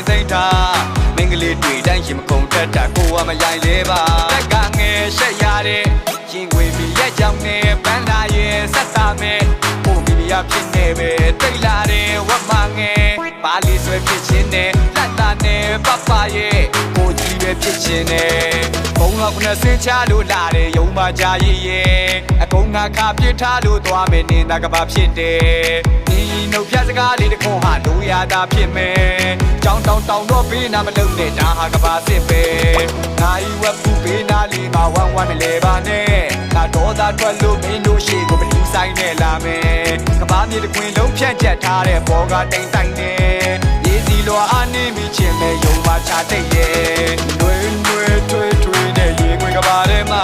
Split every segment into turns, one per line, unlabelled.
ပိုင်းသိမ့်ထားမင်္ဂလေးတွေတိုင်းရင်မကုန်တတ်တာကိုကမရိုင်လဲပါတက်ကငယ်ရှက်ရတဲ့ရင်ခွေပြီးရက်ကြောင်နဲ့ပန်းလာရဲ့ဆက်တာမဲ့ပုံမီဒီယာဖြစ်နေပဲတိတ်လာတဲ့ဝတ်မငယ်ပါလီဆွဲဖြစ်ချင်းနဲ့လက်တာနဲ့ပပရဲ့ကိုကြီးပဲဖြစ်ချင်းနဲ့ဘုံတော့ခုနစင်ချလို့လာတယ်ရုံမကြရရဲ့အကုန်ငါခါပြစ်ထားလို့သွားမယ်နေတာကဘာဖြစ်တယ်ဒီနှုတ်ပြစကားလေးတခွန်းဟာလိုရတာဖြစ်မယ်ကြောင်းတောင်းတော့ပေးနာမလုံးနဲ့ဒါဟာကဘာစစ်ပဲနိုင်ဝက်ပူပေးနာလေးမှာဝမ်းနဲ့လဲပါနဲ့ငါတော့သာထွက်လို့မင်းတို့ရှိကိုမလူဆိုင်နဲ့လာမယ်ကဘာမြေတခွင်လုံးဖြန့်ချက်ထားတဲ့ဘောကတိမ်တိုင်နဲ့ရေးစီလောအာနေမိချင်းမဲ့ယုံပါချတိတ်ရဲ့တွင်ထွေနဲ့ရေခွေကဘာထဲမှာ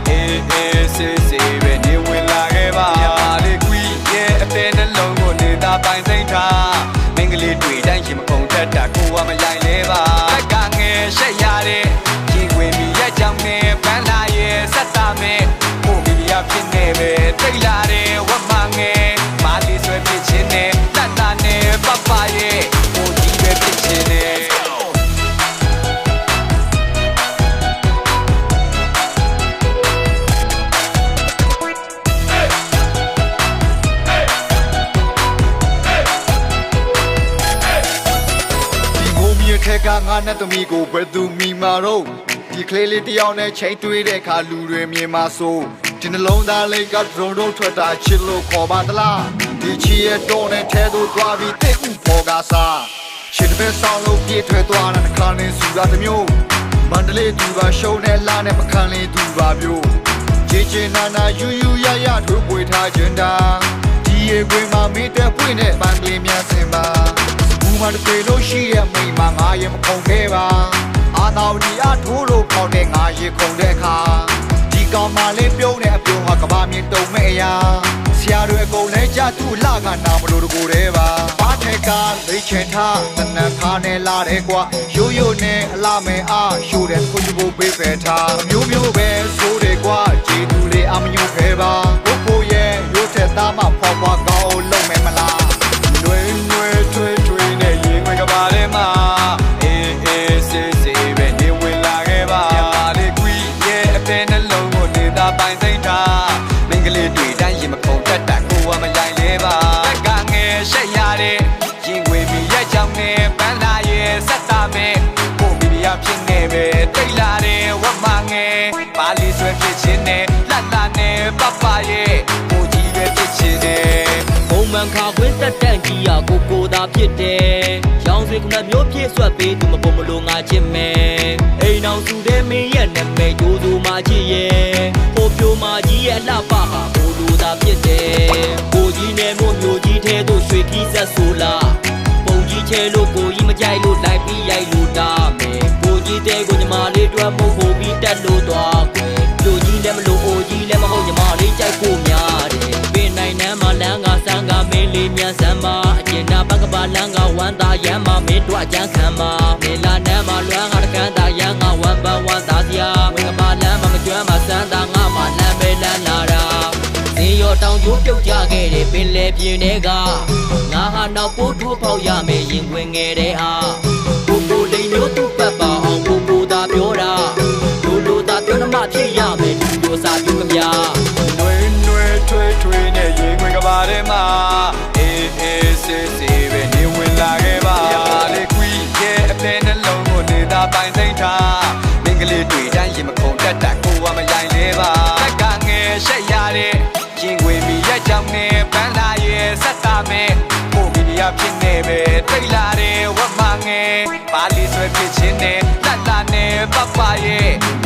အေးစေးပဲနေဝင်လာခဲ့ပါလေကွီရဲ့အသေးနှလုံးကိုနေတာပိုင်သိမ့်ထားမင်္ဂလေးတွေတိုင်းရင်မကုန်တတ်တာကိုကမရိုင်လဲပါတက်ကငယ်ရှက်ရတဲ့ရင်ခွေပြီးရက်ကြောင်နဲ့ပန်းလာရဲ့ဆက်တာမဲ့ပုံမီဒီယာဖြစ်နေပဲတိတ်လာတဲ့ဝတ်မငယ်မာလီဆွဲဖြစ်ချင်းနဲ့လက်တာနဲ့ပပရဲ့ကိုကြီးပဲဖြစ်ချင်းနဲ့ထဲကငါနဲ့သမီးကိုဘယ်သူမိမာတော့ဒီကလေးလေးတယောက်နဲ့ချိန်တွေးတဲ့အခါလူတွေမြင်မှာဆိုဒီနှလုံးသားလေးကဒရုန်းတို့ထွက်တာချစ်လို့ခေါ်ပါသလားဒီချီရဲ့တော့နဲ့ထဲသို့သွားပြီးတိတ်ဥပေါ်ကစားချစ်တဲ့ဆောင်လို့ပြေးထွက်သွားတဲ့ခါနဲ့စူတာတမျိုးမန္တလေးသူပါရှုံးနဲ့လာနဲ့ပခန်းလေးသူပါမျိုးချေချေနာနာယူရရတို့ပွေထားခြင်းတာဒီရဲ့ခွေမှာမိတဲ့ပွေနဲ့ပန်းကလေးများစင်ပါမတပေလို့ရှိရဲ့မိမငါရင်မခုံခဲ့ပါအာသာဝတီအားထိုးလို့ခေါ်တဲ့ငါရေခုံတဲ့အခါဒီကောင်မလေးပြုံးတဲ့အပြုံးဟာကဘာမြေတုံမဲ့အရာဆရာတွေအကုန်လဲကြသူ့လာကနာမလို့တကူတဲ့ပါဘာထဲကလိတ်ချင်ထားတနခါနဲ့လာတယ်ကွာရိုးနဲ့အလာမဲအားရှိုးတဲ့ကိုချဖို့ပေးဖယ်ထားမျိုးပဲဆိုးတယ်ကွာခြေသူလေးအမညို့ခဲ့ပါကိုရဲ့ရိုးထက်သားမှဖွာဖွာကောင်းလုံးမဲမလားတွင်ထွေနဲ့ရေခွေကဘာထဲမှာအေးစေးပဲနေဝင်လာခဲ့ပါလေကွီရဲ့အသေးနှလုံးကိုနေတာပိုင်သိမ့်ထားမင်္ဂလေးတွေတိုင်းရင်မကုန်တတ်တာကိုကမရိုင်လဲပါတက်ကငယ်ရှက်ရတဲ့ရင်ခွေပြီးရက်ကြောင်နဲ့ပန်းလာရဲ့ဆက်တာမဲ့ပုံမီဒီယာဖြစ်နေပဲတိတ်လာတဲ့ဝတ်မငယ်ပါလီဆွဲဖြစ်ချင်းနဲ့လက်လာနဲ့ပပရဲ့ကိုကြီးပဲဖြစ်ချင်းနဲ့ပုံမှန်ခါခွေးတက်တန့်ကြီးရကိုသာဖြစ်တယ်ရောင်စွေကနမျိုးပြည့်ဆွတ်ပေးသူမပုံမလို့ငါချစ်မယ်အိမ်အောင်စုတဲ့မင်းရဲ့နာမည်ရိုးစုမှချစ်ရဲ့ဟိုပြိုမာကြီးရဲ့အလှပဟာဘိုးလူသာဖြစ်တယ်ကိုကြီးနဲ့မို့မျိုးကြီးထဲသို့ရွှေခီးဆက်ဆိုလားပုံကြီးချဲလို့ကိုကြီးမကြိုက်လို့လိုက်ပြီးရိုက်လို့တာမယ်ကိုကြီးတဲ့ကိုညီမလေးတွက်မဟုတ်ပြီးတက်လို့သွားကွယ်လူကြီးလည်းမလို့အိုကြီးလည်းမဟုတ်ညီမလေးကြိုက်ကိုများတယ်ပင်နိုင်နှမ်းမှာလမ်းကဆန်းကမင်းလေးမြန်စမ်းမအကျဉ်းနာပကပါလမ်းကဝမ်းသာရမ်းမမင်းတို့အကြမ်းခံမှာမေလာနမ်းမှာလွမ်းကတကန်းသာရမ်းကဝမ်းပန်းဝမ်းသာစရာဝေကပါလမ်းမှာမကျွမ်းမှာစမ်းသာငါမှလမ်းပဲလမ်းလာတာစေရောတောင်ကျိုးပြုတ်ကြခဲ့တဲ့ပင်လေပြင်းတွေကငါဟာနောက်ပိုးထိုးပေါက်ရမယ်ရင်ခွင်ငယ်တဲ့အားကိုလိန်မျိုးသူ့ပတ်ပါအောင်ကိုသာပြောတာလူသာပြောနှမဖြစ်ရမယ်လူမျိုးစာပြုကဗျာထွေနဲ့ရေခွေကဘာထဲမှာအေးစေးပဲနေဝင်လာခဲ့ပါလေကွီရဲ့အသေးနှလုံးကိုနေတာပိုင်သိမ့်ထားမင်္ဂလေးတွေတိုင်းရင်မကုန်တတ်တာကိုကမရိုင်လဲပါတက်ကငယ်ရှက်ရတဲ့ရင်ခွေပြီးရက်ကြောင်နဲ့ပန်းလာရဲ့ဆက်တာမဲ့ပုံမီဒီယာဖြစ်နေပဲတိတ်လာတဲ့ဝတ်မငယ်ပါလီဆွဲဖြစ်ချင်းနဲ့လက်လာနဲ့ပပရဲ့